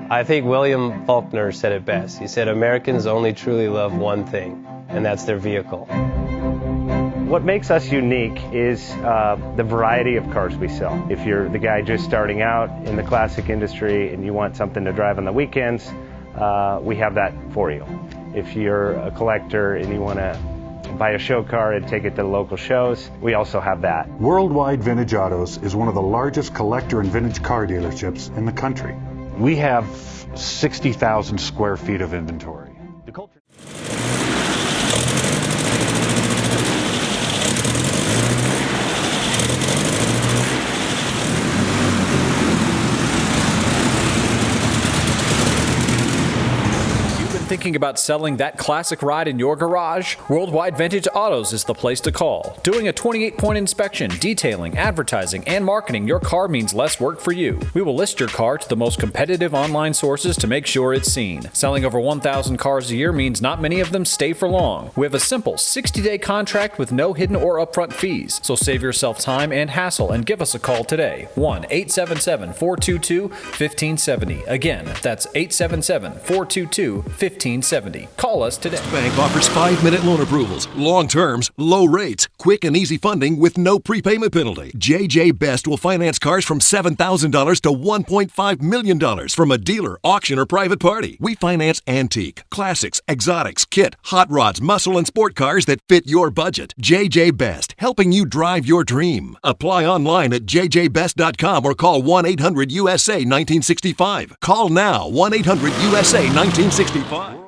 I think William Faulkner said it best. He said, Americans only truly love one thing, and that's their vehicle. What makes us unique is the variety of cars we sell. If you're the guy just starting out in the classic industry and you want something to drive on the weekends, we have that for you. If you're a collector and you want to buy a show car and take it to the local shows, we also have that. Worldwide Vintage Autos is one of the largest collector and vintage car dealerships in the country. We have 60,000 square feet of inventory. The culture Thinking about selling that classic ride in your garage? Worldwide Vintage Autos is the place to call. Doing a 28-point inspection, detailing, advertising, and marketing your car means less work for you. We will list your car to the most competitive online sources to make sure it's seen. Selling over 1,000 cars a year means not many of them stay for long. We have a simple 60-day contract with no hidden or upfront fees. So save yourself time and hassle and give us a call today. 1-877-422-1570. Again, that's 877-422-1570. Call us today. Bank offers 5-minute loan approvals, long terms, low rates, quick and easy funding with no prepayment penalty. JJ Best will finance cars from $7,000 to $1.5 million from a dealer, auction, or private party. We finance antique, classics, exotics, kit, hot rods, muscle, and sport cars that fit your budget. JJ Best, helping you drive your dream. Apply online at jjbest.com or call 1-800-USA-1965. Call now, 1-800-USA-1965.